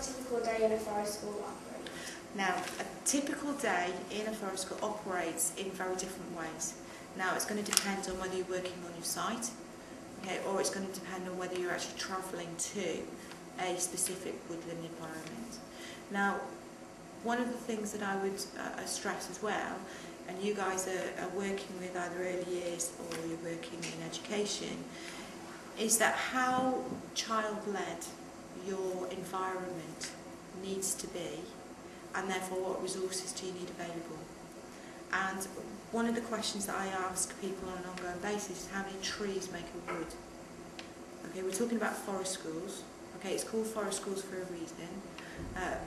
typical day in a forest school operate? Now, a typical day in a forest school operates in very different ways. Now, it's going to depend on whether you're working on your site, okay, or it's going to depend on whether you're actually travelling to a specific woodland environment. Now, one of the things that I would stress as well, and you guys are working with either early years or you're working in education, is that how child-led your environment needs to be, and therefore what resources do you need available. And one of the questions that I ask people on an ongoing basis is how many trees make a wood. Okay, we're talking about forest schools. Okay, it's called Forest Schools for a reason,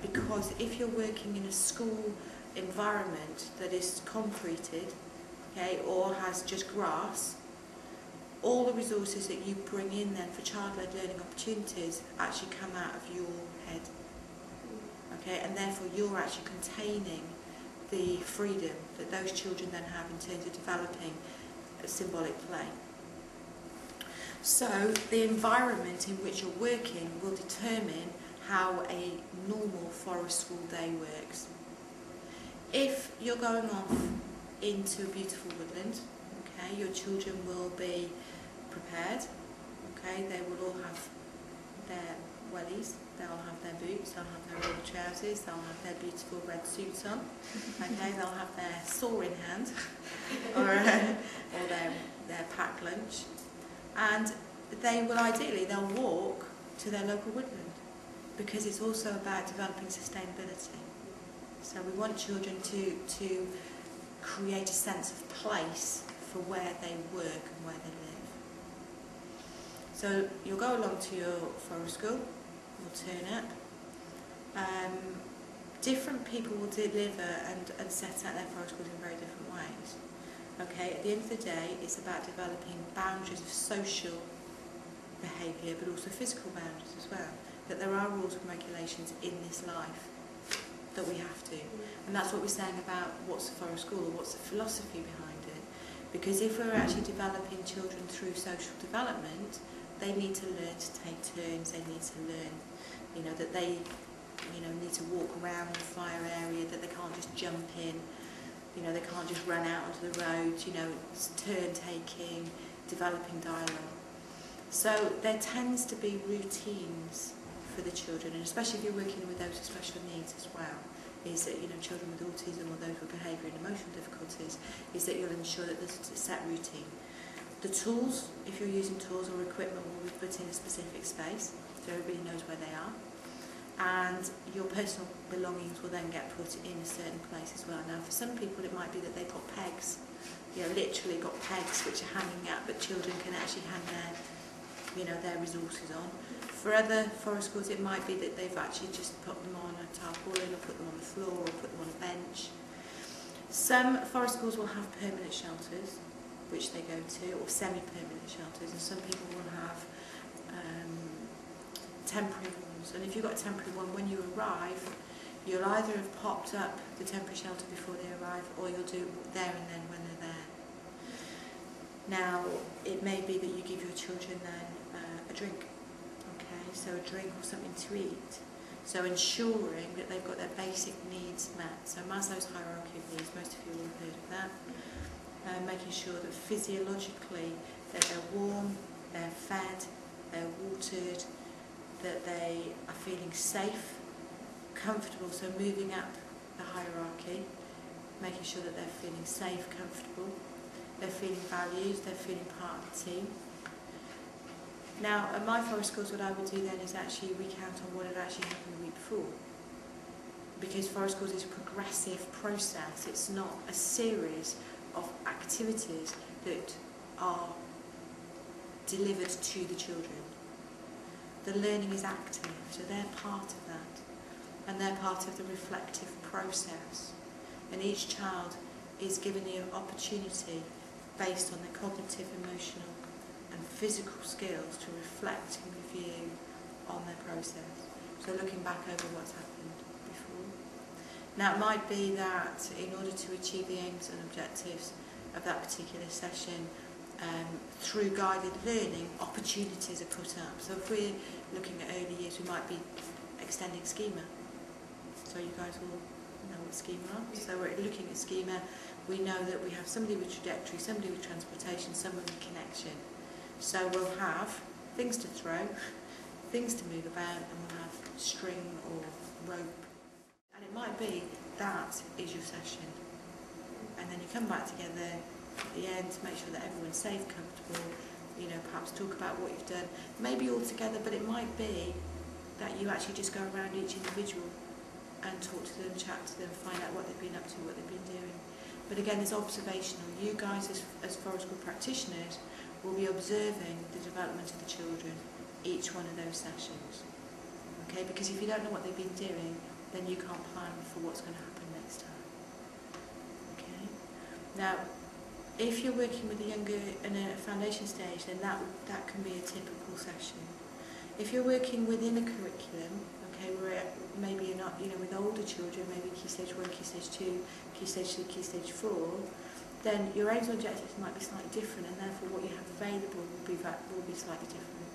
because if you're working in a school environment that is concreted, okay, or has just grass, all the resources that you bring in then for child-led learning opportunities actually come out of your head. Okay, and therefore you're actually containing the freedom that those children then have in terms of developing a symbolic play. So the environment in which you're working will determine how a normal forest school day works. If you're going off into a beautiful woodland, okay, your children will be prepared, okay, they will all have their wellies, they'll have their boots, they'll have their rubber trousers, they'll have their beautiful red suits on, okay, they'll have their saw in hand, or their packed lunch, and they will ideally, they'll walk to their local woodland, because it's also about developing sustainability. So we want children to create a sense of place for where they work and where they live. So you'll go along to your forest school, you'll turn up. Different people will deliver and set out their forest schools in very different ways. Okay, at the end of the day, it's about developing boundaries of social behaviour, but also physical boundaries as well. That there are rules and regulations in this life that we have to. And that's what we're saying about what's a forest school, or what's the philosophy behind it. Because if we're actually developing children through social development, they need to learn to take turns, they need to learn, you know, that they, you know, need to walk around the fire area, that they can't just jump in, you know, they can't just run out onto the road, you know, it's turn taking, developing dialogue. So there tends to be routines for the children, and especially if you're working with those with special needs as well, is that, you know, children with autism or those with behaviour and emotional difficulties, is that you'll ensure that there's a set routine. The tools, if you're using tools or equipment, will be put in a specific space, so everybody knows where they are. And your personal belongings will then get put in a certain place as well. Now, for some people, it might be that they've got pegs, you know, literally got pegs which are hanging out, but children can actually hang their, you know, their resources on. For other forest schools, it might be that they've actually just put them on a tarpaulin, or put them on the floor, or put them on a bench. Some forest schools will have permanent shelters, which they go to, or semi-permanent shelters, and some people will have temporary ones. And if you've got a temporary one, when you arrive, you'll either have popped up the temporary shelter before they arrive, or you'll do it there and then when they're there. Now, it may be that you give your children then a drink, okay, so a drink or something to eat. So ensuring that they've got their basic needs met. So Maslow's hierarchy of needs, most of you will have heard of that. Making sure that physiologically that they're warm, they're fed, they're watered, that they are feeling safe, comfortable, so moving up the hierarchy, making sure that they're feeling safe, comfortable, they're feeling valued, they're feeling part of the team. Now, at my forest schools, what I would do then is actually recount on what had actually happened the week before. Because forest schools is a progressive process, it's not a series of activities that are delivered to the children. The learning is active, so they're part of that, and they're part of the reflective process. And each child is given the opportunity, based on their cognitive, emotional and physical skills, to reflect and review on their process. So looking back over what's happened before. Now it might be that in order to achieve the aims and objectives of that particular session, through guided learning, opportunities are put up. So if we're looking at early years, we might be extending schema. So you guys all know what schema are. So we're looking at schema. We know that we have somebody with trajectory, somebody with transportation, someone with connection. So we'll have things to throw, things to move about, and we'll have string or rope. And it might be that is your session. And then you come back together at the end to make sure that everyone's safe, comfortable, you know, perhaps talk about what you've done, maybe all together, but it might be that you actually just go around each individual and talk to them, chat to them, find out what they've been up to, what they've been doing. But again, it's observational. You guys as Forest School practitioners will be observing the development of the children each one of those sessions. Okay, because if you don't know what they've been doing, then you can't plan for what's going to happen next time. Okay. Now, if you're working with a younger in a foundation stage, then that can be a typical session. If you're working within a curriculum, okay, where maybe you're not, you know, with older children, maybe Key Stage 1, Key Stage 2, Key Stage 3, Key Stage 4, then your aims and objectives might be slightly different, and therefore what you have available will be slightly different.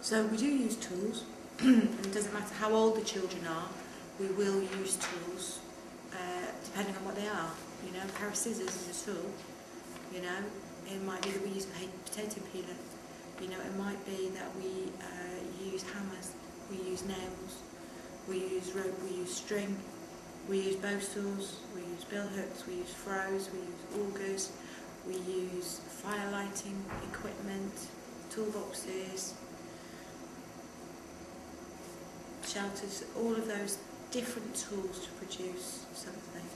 So we do use tools, and it doesn't matter how old the children are, we will use tools, depending on what they are. You know, a pair of scissors is a tool. You know, it might be that we use a potato peeler. You know, it might be that we use hammers, we use nails, we use rope, we use string, we use bow saws, we use bill hooks, we use throws, we use augers, we use fire lighting equipment, toolboxes, shelters, all of those different tools to produce something.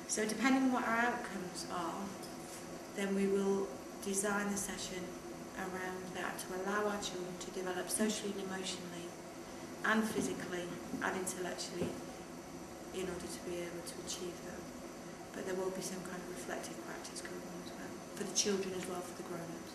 So depending on what our outcomes are, then we will design the session around that to allow our children to develop socially and emotionally and physically and intellectually in order to be able to achieve that. But there will be some kind of reflective practice going on as well, for the children as well, for the grown-ups.